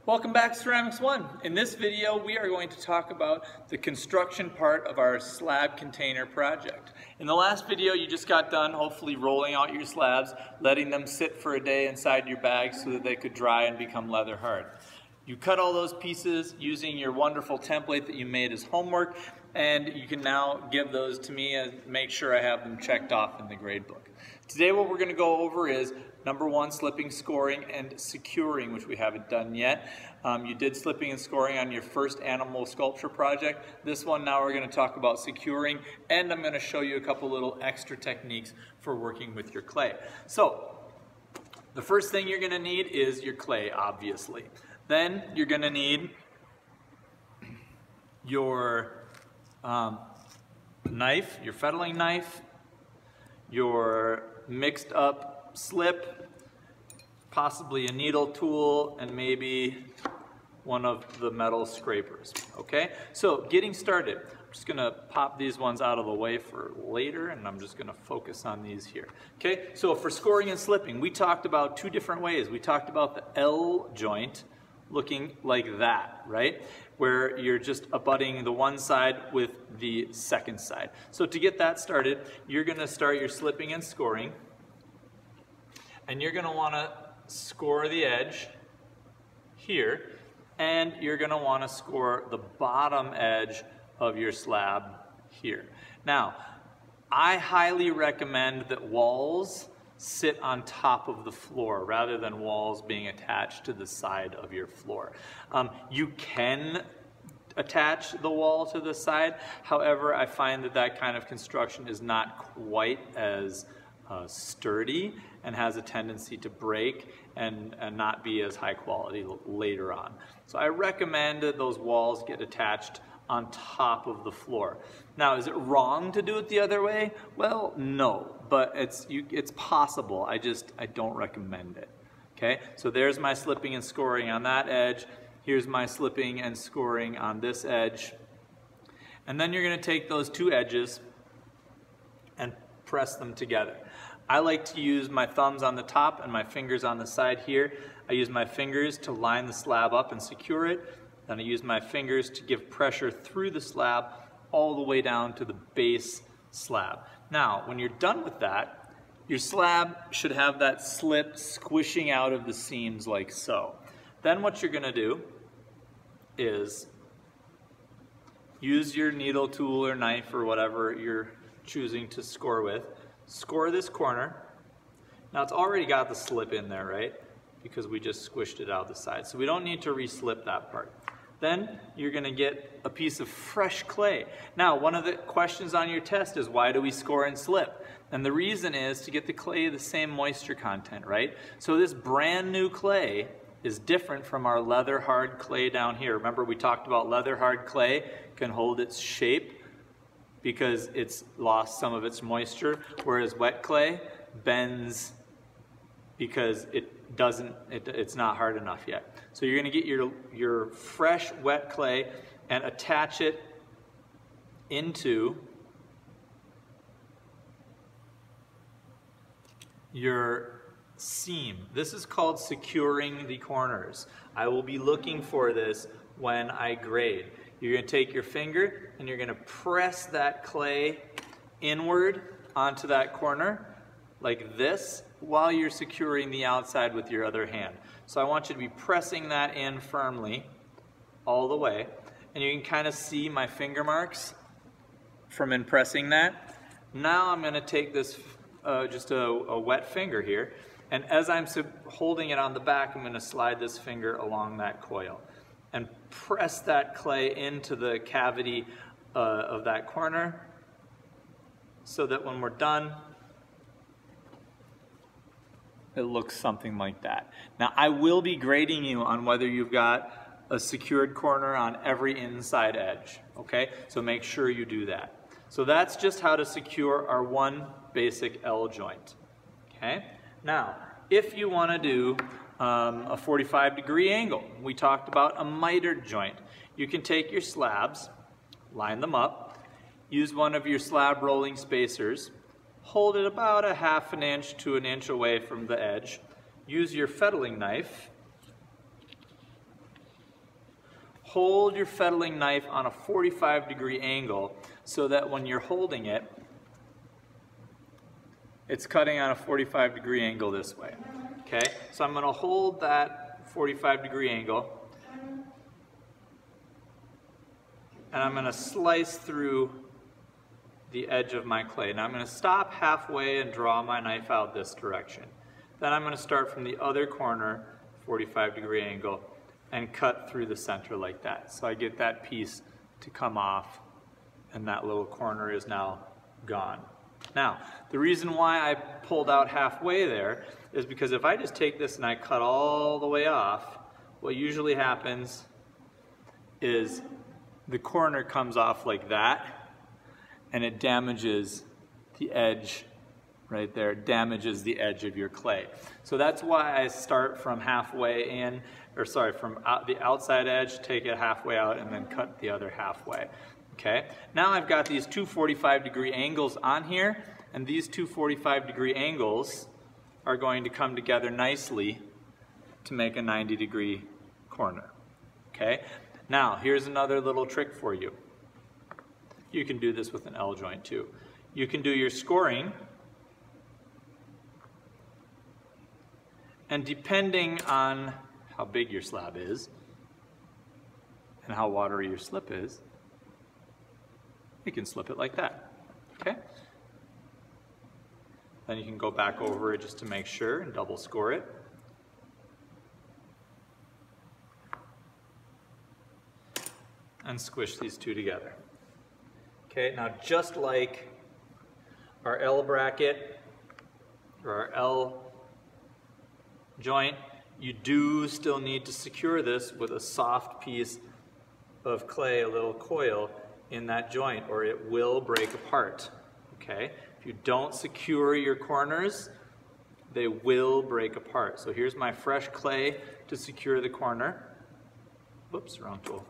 Welcome back to Ceramics 1. In this video we are going to talk about the construction part of our slab container project. In the last video you just got done hopefully rolling out your slabs, letting them sit for a day inside your bag so that they could dry and become leather hard. You cut all those pieces using your wonderful template that you made as homework, and you can now give those to me and make sure I have them checked off in the grade book. Today what we're going to go over is number one, slipping, scoring, and securing, which we haven't done yet. You did slipping and scoring on your first animal sculpture project. This one now we're going to talk about securing, and I'm going to show you a couple little extra techniques for working with your clay. So the first thing you're going to need is your clay, obviously. Then you're going to need your knife, your fettling knife, your mixed up slip, possibly a needle tool, and maybe one of the metal scrapers. Okay, so getting started, I'm just going to pop these ones out of the way for later, and I'm just going to focus on these here. Okay, so for scoring and slipping, we talked about two different ways. We talked about the L joint looking like that, right? Where you're just abutting the one side with the second side. So to get that started, you're going to start your slipping and scoring, and you're going to want to score the edge here, and you're going to want to score the bottom edge of your slab here. Now, I highly recommend that walls sit on top of the floor rather than walls being attached to the side of your floor. You can attach the wall to the side, however, I find that that kind of construction is not quite as sturdy and has a tendency to break and not be as high quality later on. So I recommend that those walls get attached on top of the floor. Now, is it wrong to do it the other way? Well, no, but it's possible. I don't recommend it. Okay, so there's my slipping and scoring on that edge. Here's my slipping and scoring on this edge. And then you're going to take those two edges and press them together. I like to use my thumbs on the top and my fingers on the side here. I use my fingers to line the slab up and secure it. Then I use my fingers to give pressure through the slab all the way down to the base slab. Now, when you're done with that, your slab should have that slip squishing out of the seams like so. Then what you're going to do is use your needle tool or knife or whatever you're choosing to score with. Score this corner. Now it's already got the slip in there, right? Because we just squished it out the side. So we don't need to re-slip that part. Then you're going to get a piece of fresh clay. Now, one of the questions on your test is, why do we score and slip? And the reason is to get the clay the same moisture content, right? So this brand new clay is different from our leather hard clay down here. Remember, we talked about leather hard clay can hold its shape because it's lost some of its moisture, whereas wet clay bends because it's not hard enough yet. So you're going to get your fresh wet clay and attach it into your seam. This is called securing the corners. I will be looking for this when I grade. You're going to take your finger and you're going to press that clay inward onto that corner like this while you're securing the outside with your other hand. So I want you to be pressing that in firmly all the way, and you can kind of see my finger marks from in pressing that. Now I'm going to take this just a wet finger here, and as I'm holding it on the back, I'm going to slide this finger along that coil and press that clay into the cavity of that corner so that when we're done, it looks something like that. Now, I will be grading you on whether you've got a secured corner on every inside edge, okay? So make sure you do that. So that's just how to secure our one basic L joint, okay? Now, if you want to do a 45-degree angle, we talked about a mitered joint. You can take your slabs, line them up, use one of your slab rolling spacers, hold it about a half an inch to an inch away from the edge, use your fettling knife, hold your fettling knife on a 45-degree angle so that when you're holding it, it's cutting on a 45-degree angle this way. Okay, so I'm going to hold that 45-degree angle, and I'm going to slice through the edge of my clay. Now I'm going to stop halfway and draw my knife out this direction. Then I'm going to start from the other corner, 45-degree angle, and cut through the center like that. So I get that piece to come off, and that little corner is now gone. Now, the reason why I pulled out halfway there is because if I just take this and I cut all the way off, what usually happens is the corner comes off like that, and it damages the edge right there. It damages the edge of your clay. So that's why I start from halfway in, or sorry, from the outside edge, take it halfway out, and then cut the other halfway. Okay, now I've got these two 45-degree angles on here, and these two 45-degree angles are going to come together nicely to make a 90-degree corner. Okay, now here's another little trick for you. You can do this with an L joint too. You can do your scoring, and depending on how big your slab is and how watery your slip is, you can slip it like that, okay? Then you can go back over it just to make sure and double score it. And squish these two together. Okay, now just like our L bracket or our L joint, you do still need to secure this with a soft piece of clay, a little coil, in that joint, or it will break apart. Okay? If you don't secure your corners, they will break apart. So here's my fresh clay to secure the corner. Whoops, wrong tool.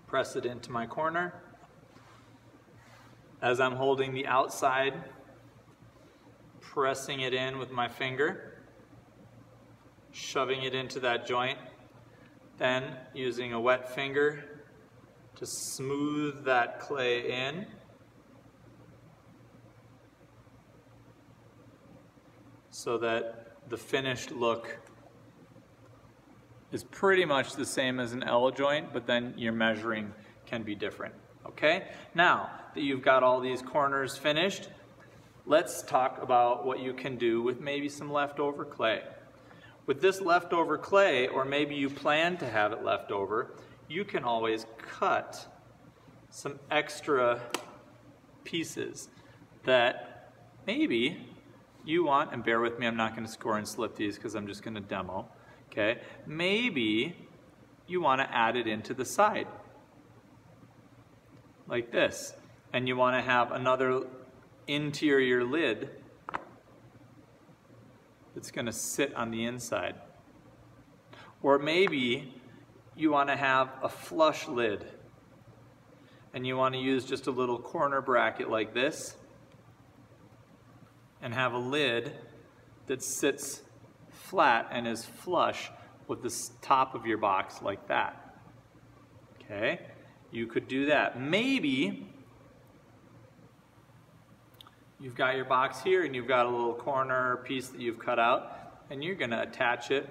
Press it into my corner. As I'm holding the outside, pressing it in with my finger, shoving it into that joint, then using a wet finger to smooth that clay in. So that the finished look is pretty much the same as an L joint, but then your measuring can be different. Okay? Now that you've got all these corners finished, let's talk about what you can do with maybe some leftover clay. With this leftover clay, or maybe you plan to have it left over, you can always cut some extra pieces that maybe you want, and bear with me, I'm not going to score and slip these because I'm just going to demo. Okay? Maybe you want to add it into the side, like this, and you want to have another interior lid that's going to sit on the inside. Or maybe you want to have a flush lid, and you want to use just a little corner bracket like this, and have a lid that sits flat and is flush with the top of your box like that. Okay? You could do that. Maybe you've got your box here and you've got a little corner piece that you've cut out, and you're going to attach it.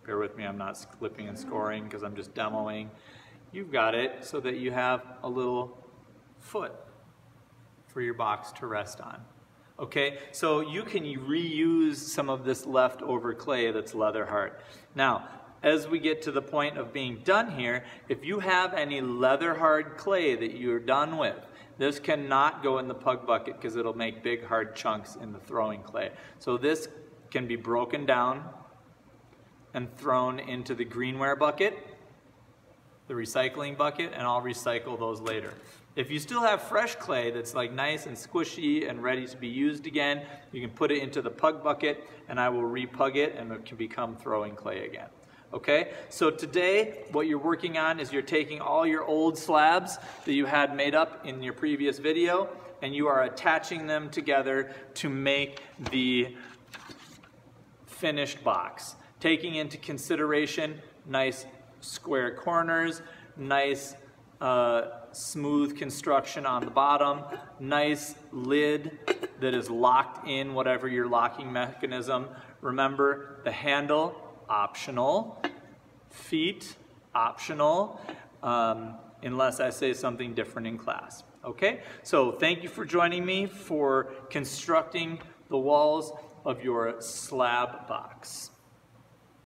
Bear with me, I'm not clipping and scoring because I'm just demoing. You've got it so that you have a little foot for your box to rest on. Okay, so you can reuse some of this leftover clay that's leather hard. Now, as we get to the point of being done here, if you have any leather hard clay that you're done with, this cannot go in the pug bucket because it'll make big hard chunks in the throwing clay. So this can be broken down and thrown into the greenware bucket, the recycling bucket, and I'll recycle those later. If you still have fresh clay that's like nice and squishy and ready to be used again, you can put it into the pug bucket and I will repug it and it can become throwing clay again. Okay, so today what you're working on is you're taking all your old slabs that you had made up in your previous video and you are attaching them together to make the finished box. Taking into consideration nice square corners, nice smooth construction on the bottom, nice lid that is locked in whatever your locking mechanism. Remember, the handle, optional. Feet, optional, unless I say something different in class. Okay, so thank you for joining me for constructing the walls of your slab box.